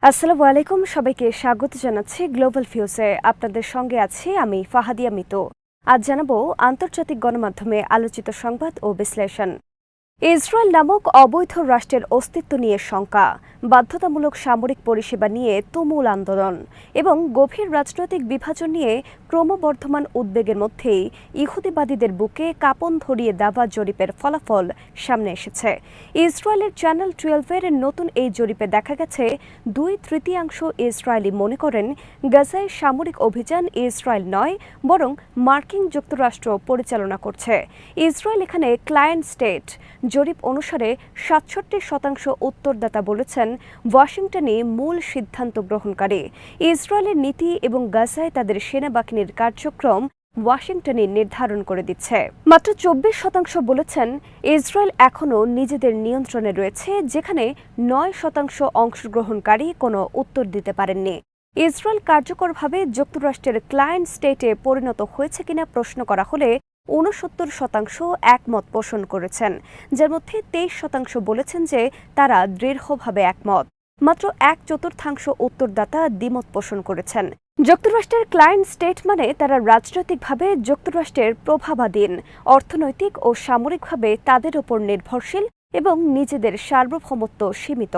আসসালামু আলাইকুম, সবাইকে স্বাগত জানাচ্ছি গ্লোবাল ভিউজে। আপনাদের সঙ্গে আছি আমি ফাহাদিয়া মিতু। আজ জানাবো আন্তর্জাতিক গণমাধ্যমে আলোচিত সংবাদ ও বিশ্লেষণ। ইসরায়েল নামক অবৈধ রাষ্ট্রের অস্তিত্ব নিয়ে শঙ্কা, বাধ্যতামূলক সামরিক পরিষেবা নিয়ে তুমুল আন্দোলন এবং গভীর রাজনৈতিক বিভাজন নিয়ে ক্রমবর্ধমান উদ্বেগের মধ্যেই ইহুদিবাদীদের বুকে কাঁপন ধরিয়ে দেওয়া জরিপের ফলাফল সামনে এসেছে। ইসরায়েলের চ্যানেল 12-এর নতুন এই জরিপে দেখা গেছে 2/3 ইসরায়েলি মনে করেন গাজায় সামরিক অভিযান ইসরায়েল নয় বরং মার্কিন যুক্তরাষ্ট্র পরিচালনা করছে। ইসরায়েল এখানে ক্লায়েন্ট স্টেট। জরিপ অনুসারে ৬৭% উত্তরদাতা বলেছেন ওয়াশিংটনই মূল সিদ্ধান্ত গ্রহণকারী। ইসরায়েলের নীতি এবং গাজায় তাদের সেনাবাহিনীর কার্যক্রম ওয়াশিংটনই নির্ধারণ করে দিচ্ছে। মাত্র 24% বলেছেন ইসরায়েল এখনও নিজেদের নিয়ন্ত্রণে রয়েছে, যেখানে 9% অংশগ্রহণকারী কোনো উত্তর দিতে পারেননি। ইসরায়েল কার্যকরভাবে যুক্তরাষ্ট্রের ক্লায়েন্ট স্টেটে পরিণত হয়েছে কিনা প্রশ্ন করা হলে 69% একমত পোষণ করেছেন, যার মধ্যে 23% বলেছেন যে তারা দৃঢ়ভাবে একমত। মাত্র 1/4 উত্তরদাতা দ্বিমত পোষণ করেছেন। যুক্তরাষ্ট্রের ক্লায়েন্ট স্টেট মানে তারা রাজনৈতিকভাবে যুক্তরাষ্ট্রের প্রভাবাধীন, অর্থনৈতিক ও সামরিকভাবে তাদের ওপর নির্ভরশীল এবং নিজেদের সার্বভৌমত্ব সীমিত।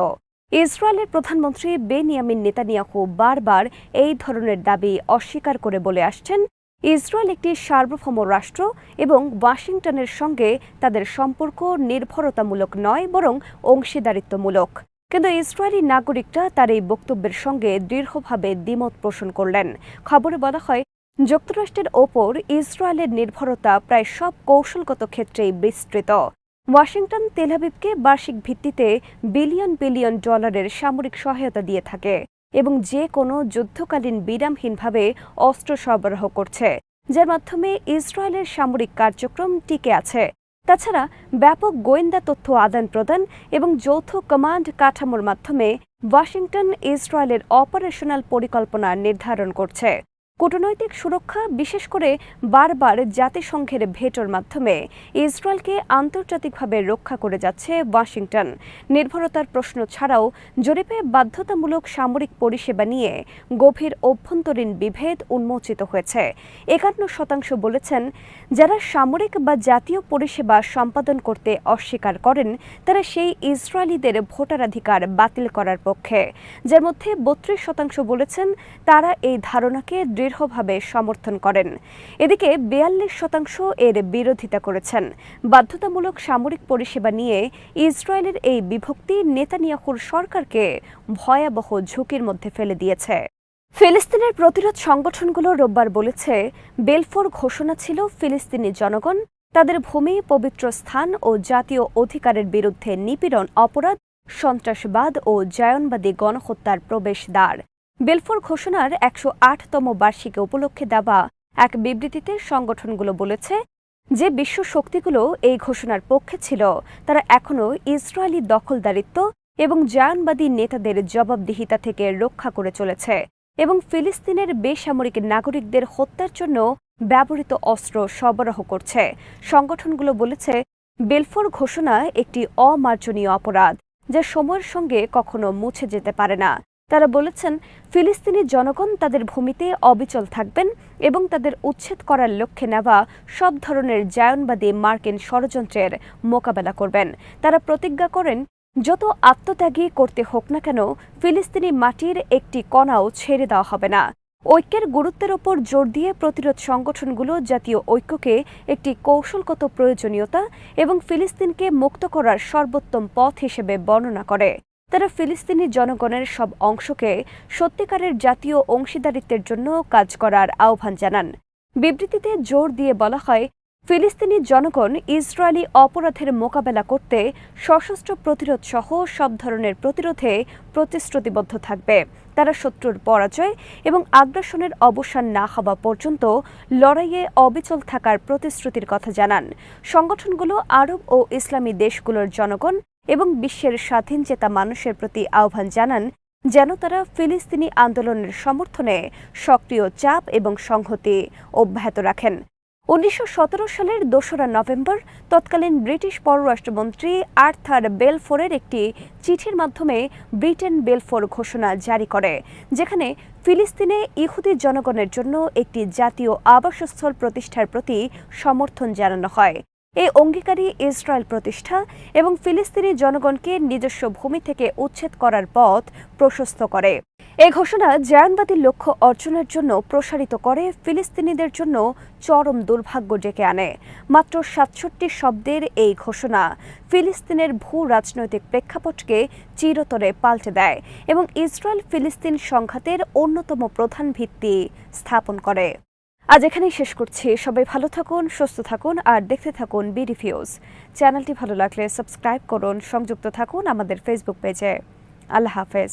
ইসরায়েলের প্রধানমন্ত্রী বেনিয়ামিন নেতানিয়াহু বারবার এই ধরনের দাবি অস্বীকার করে বলে আসছেন ইসরায়েল একটি সার্বভৌম রাষ্ট্র এবং ওয়াশিংটনের সঙ্গে তাদের সম্পর্ক নির্ভরতামূলক নয় বরং অংশীদারিত্বমূলক। কিন্তু ইসরায়েলি নাগরিকরা তার এই বক্তব্যের সঙ্গে দৃঢ়ভাবে দ্বিমত পোষণ করলেন। খবরে বলা হয়, যুক্তরাষ্ট্রের ওপর ইসরায়েলের নির্ভরতা প্রায় সব কৌশলগত ক্ষেত্রেই বিস্তৃত। ওয়াশিংটন তেল আবিবকে বার্ষিক ভিত্তিতে বিলিয়ন বিলিয়ন ডলারের সামরিক সহায়তা দিয়ে থাকে এবং যে কোনো যুদ্ধকালীন বিরামহীনভাবে অস্ত্র সরবরাহ করছে, যার মাধ্যমে ইসরায়েলের সামরিক কার্যক্রম টিকে আছে। তাছাড়া ব্যাপক গোয়েন্দা তথ্য আদান প্রদান এবং যৌথ কমান্ড কাঠামোর মাধ্যমে ওয়াশিংটন ইসরায়েলের অপারেশনাল পরিকল্পনা নির্ধারণ করছে। কূটনৈতিক সুরক্ষা, বিশেষ করে বারবার জাতিসংঘের ভেটোর মাধ্যমে ইসরায়েলকে আন্তর্জাতিকভাবে রক্ষা করে যাচ্ছে ওয়াশিংটন। নির্ভরতার প্রশ্ন ছাড়াও জরিপে বাধ্যতামূলক সামরিক পরিষেবা নিয়ে গভীর অভ্যন্তরীণ বিভেদ উন্মোচিত হয়েছে। 51% বলেছেন যারা সামরিক বা জাতীয় পরিষেবা সম্পাদন করতে অস্বীকার করেন তারা সেই ইসরায়েলিদের ভোটাধিকার বাতিল করার পক্ষে, যার মধ্যে 32% বলেছেন তারা এই ধারণাকে দৃঢ়ভাবে সমর্থন করেন। এদিকে 42% এর বিরোধিতা করেছেন। বাধ্যতামূলক সামরিক পরিষেবা নিয়ে ইসরায়েলের এই বিভক্তি নেতানিয়াহুর সরকারকে ভয়াবহ ঝুঁকির মধ্যে ফেলে দিয়েছে। ফিলিস্তিনের প্রতিরোধ সংগঠনগুলো রোববার বলেছে, বেলফোর ঘোষণা ছিল ফিলিস্তিনি জনগণ, তাদের ভূমি, পবিত্র স্থান ও জাতীয় অধিকারের বিরুদ্ধে নিপীড়ন, অপরাধ, সন্ত্রাসবাদ ও জায়নবাদী গণহত্যার প্রবেশদ্বার। বেলফোর ঘোষণার 108তম বার্ষিকী উপলক্ষে দেওয়া এক বিবৃতিতে সংগঠনগুলো বলেছে যে বিশ্ব শক্তিগুলো এই ঘোষণার পক্ষে ছিল তারা এখনও ইসরায়েলি দখলদারিত্ব এবং জায়নবাদী নেতাদের জবাবদিহিতা থেকে রক্ষা করে চলেছে এবং ফিলিস্তিনের বেসামরিক নাগরিকদের হত্যার জন্য ব্যবহৃত অস্ত্র সরবরাহ করছে। সংগঠনগুলো বলেছে বেলফোর ঘোষণা একটি অমার্জনীয় অপরাধ যা সময়ের সঙ্গে কখনো মুছে যেতে পারে না। তারা বলেছেন ফিলিস্তিনি জনগণ তাদের ভূমিতে অবিচল থাকবেন এবং তাদের উচ্ছেদ করার লক্ষ্যে নেওয়া সব ধরনের জায়নবাদী মার্কিন ষড়যন্ত্রের মোকাবেলা করবেন। তারা প্রতিজ্ঞা করেন যত আত্মত্যাগী করতে হোক না কেন ফিলিস্তিনি মাটির একটি কণাও ছেড়ে দেওয়া হবে না। ঐক্যের গুরুত্বের ওপর জোর দিয়ে প্রতিরোধ সংগঠনগুলো জাতীয় ঐক্যকে একটি কৌশলগত প্রয়োজনীয়তা এবং ফিলিস্তিনকে মুক্ত করার সর্বোত্তম পথ হিসেবে বর্ণনা করে। তারা ফিলিস্তিনি জনগণের সব অংশকে সত্যিকারের জাতীয় অংশীদারিত্বের জন্য কাজ করার আহ্বান জানান। বিবৃতিতে জোর দিয়ে বলা হয়, ফিলিস্তিনি জনগণ ইসরায়েলি অপরাধের মোকাবেলা করতে সশস্ত্র প্রতিরোধ সহ সব ধরনের প্রতিরোধে প্রতিশ্রুতিবদ্ধ থাকবে। তারা শত্রুর পরাজয় এবং আগ্রাসনের অবসান না হওয়া পর্যন্ত লড়াইয়ে অবিচল থাকার প্রতিশ্রুতির কথা জানান। সংগঠনগুলো আরব ও ইসলামী দেশগুলোর জনগণ এবং বিশ্বের স্বাধীনচেতা মানুষের প্রতি আহ্বান জানান যেন তারা ফিলিস্তিনি আন্দোলনের সমর্থনে সক্রিয় চাপ এবং সংহতি অব্যাহত রাখেন। 1917 সালের 2রা নভেম্বর তৎকালীন ব্রিটিশ পররাষ্ট্রমন্ত্রী আর্থার বেলফোরের একটি চিঠির মাধ্যমে ব্রিটেন বেলফোর ঘোষণা জারি করে, যেখানে ফিলিস্তিনে ইহুদি জনগণের জন্য একটি জাতীয় আবাসস্থল প্রতিষ্ঠার প্রতি সমর্থন জানানো হয়। এই অঙ্গীকারী ইসরায়েল প্রতিষ্ঠা এবং ফিলিস্তিনি জনগণকে নিজস্ব ভূমি থেকে উচ্ছেদ করার পথ প্রশস্ত করে। এই ঘোষণা জায়নবাদী লক্ষ্য অর্জনের জন্য প্রসারিত করে ফিলিস্তিনিদের জন্য চরম দুর্ভাগ্য ডেকে আনে। মাত্র 67 শব্দের এই ঘোষণা ফিলিস্তিনের ভূ রাজনৈতিক প্রেক্ষাপটকে চিরতরে পাল্টে দেয় এবং ইসরায়েল ফিলিস্তিন সংঘাতের অন্যতম প্রধান ভিত্তি স্থাপন করে। আজ এখানেই শেষ করছি। সবাই ভালো থাকুন, সুস্থ থাকুন আর দেখতে থাকুন বিডি ফিউজ। চ্যানেলটি ভালো লাগলে সাবস্ক্রাইব করুন, সংযুক্ত থাকুন আমাদের ফেসবুক পেজে। আল্লাহ হাফেজ।